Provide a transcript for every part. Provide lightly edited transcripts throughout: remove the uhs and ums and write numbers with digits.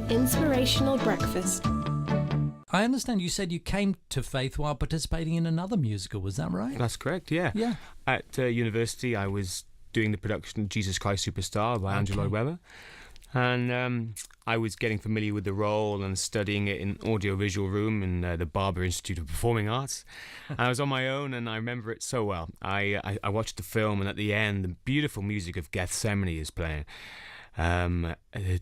Inspirational Breakfast. I understand you said you came to faith while participating in another musical. Was that right? That's correct, yeah. Yeah. At university, I was doing the production of Jesus Christ Superstar by Andrew Lloyd Webber. And I was getting familiar with the role and studying it in audiovisual room in the Barber Institute of Performing Arts. And I was on my own, and I remember it so well. I watched the film, and at the end, the beautiful music of Gethsemane is playing. And I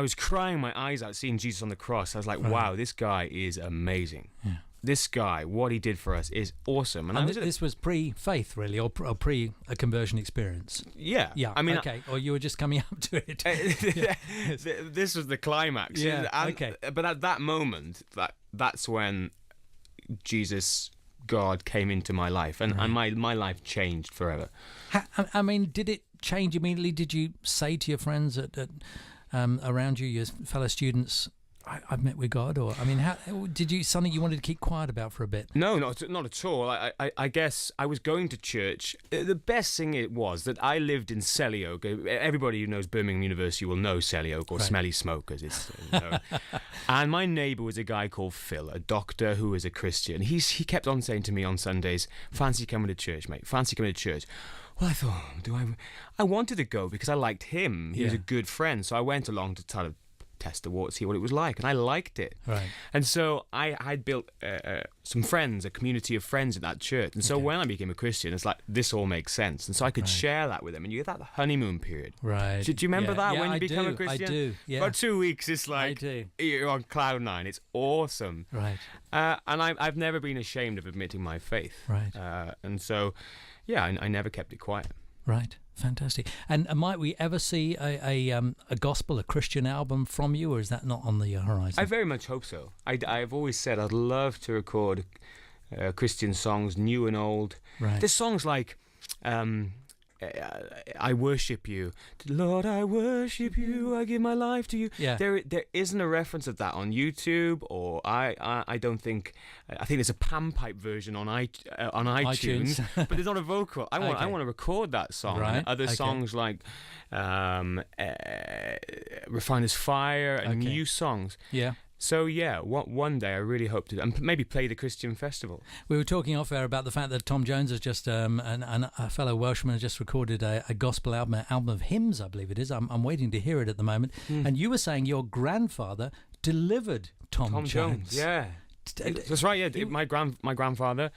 was crying my eyes out seeing Jesus on the cross. I was like, wow, this guy is amazing. Yeah. This guy, what he did for us is awesome. And this was pre-faith, really, or pre a conversion experience? Yeah. Yeah, I mean, okay. Or you were just coming up to it. This was the climax. Yeah, okay. But at that moment, that's when Jesus, God, came into my life. And my life changed forever. I mean, did it change immediately? Did you say to your friends around you, your fellow students, I've met with God? Or, I mean, how did you, something you wanted to keep quiet about for a bit? No, not at all. I guess I was going to church. The best thing it was that I lived in Selly Oak. Everybody who knows Birmingham University will know Selly Oak, or Smelly Smoke, as it's known. And my neighbour was a guy called Phil, a doctor who was a Christian. He kept on saying to me on Sundays, fancy coming to church, mate, fancy coming to church. Well, I thought, I wanted to go because I liked him. He was a good friend. So I went along to try to test the water, see what it was like, and I liked it. Right. And so I built some friends, a community of friends at that church. And so when I became a Christian, it's like, this all makes sense. And so I could share that with them. And you get that honeymoon period. Right. Do you remember that when you become a Christian? I do, yeah. About 2 weeks, it's like, you're on cloud nine. It's awesome. Right. And I've never been ashamed of admitting my faith. Right. And so, yeah, I never kept it quiet. Right. Fantastic. And might we ever see a gospel, a Christian album from you, or is that not on the horizon? I very much hope so. I've always said I'd love to record Christian songs, new and old. Right. There's songs like I worship you, Lord, I worship you, I give my life to you. Yeah. There isn't a reference of that on YouTube, or I don't think. I think there's a panpipe version on iTunes, but there's not a vocal. I want to record that song. Right. And other songs like Refiner's Fire and new songs. Yeah. So yeah, one day I really hope to, and maybe play the Christian festival. We were talking off air about the fact that Tom Jones has just, and a fellow Welshman has just recorded a gospel album of hymns, I believe it is. I'm waiting to hear it at the moment. And you were saying your grandfather delivered Tom Jones. Yeah, that's right. Yeah, my grandfather,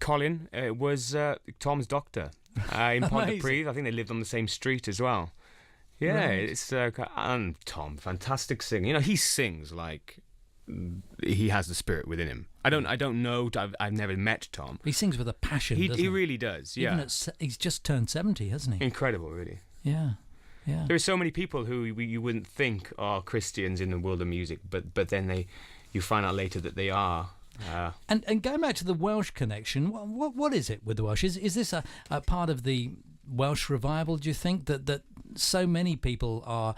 Colin, was Tom's doctor in Pontypridd. I think they lived on the same street as well. Yeah, right. It's and Tom, fantastic singer. You know, he sings like he has the spirit within him. I don't know. I've never met Tom. He sings with a passion. He really does. Yeah, he's just turned 70, hasn't he? Incredible, really. Yeah. Yeah. There are so many people who you wouldn't think are Christians in the world of music, but then you find out later that they are. And going back to the Welsh connection, what is it with the Welsh? Is this a part of the Welsh revival, do you think, that so many people are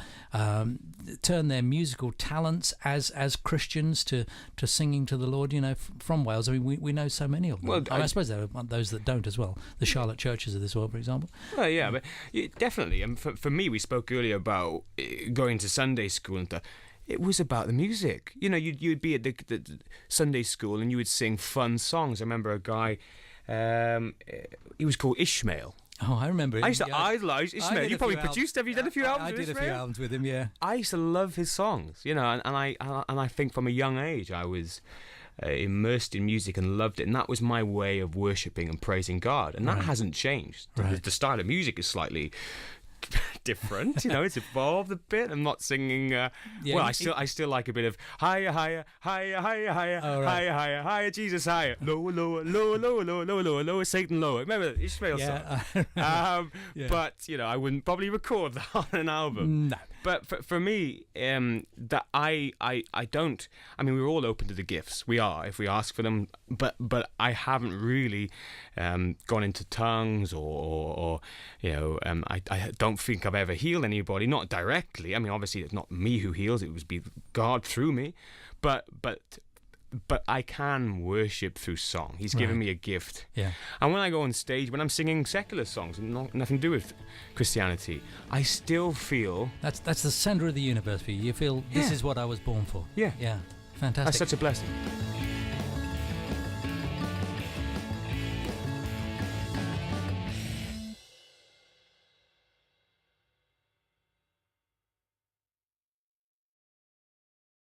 turn their musical talents as Christians to singing to the Lord, you know, from Wales? I mean, we know so many of them. Well, I suppose there are those that don't as well. The Charlotte churches of this world, for example. Well, yeah, but definitely. And for me, we spoke earlier about going to Sunday school and stuff. It was about the music. You know, you'd be at the Sunday school and you would sing fun songs. I remember a guy, he was called Ishmael. Oh, I remember him. I used to idolise Ishmael. You probably produced. Have you done a few albums with Ishmael? I did a few albums with him, yeah. I used to love his songs, you know, and I think from a young age I was immersed in music and loved it, and that was my way of worshipping and praising God, and that hasn't changed. Right. The style of music is slightly different, you know, it's evolved a bit. I'm not singing I still like a bit of higher, higher, higher, higher, higher, higher, higher, higher, Jesus higher, lower, lower, lower, lower, lower, lower, lower, lower, Satan lower. Remember the Ishmael song? But you know, I wouldn't probably record that on an album. No. But for me, that I don't. I mean, we're all open to the gifts. We are, if we ask for them. But I haven't really gone into tongues or you know, I don't think I've ever healed anybody. Not directly. I mean, obviously it's not me who heals. It would be God through me. But but I can worship through song. He's given me a gift. Yeah. And when I go on stage, when I'm singing secular songs, nothing to do with Christianity, I still feel... That's the centre of the universe for you. You feel this is what I was born for. Yeah. Yeah. Fantastic. That's such a blessing.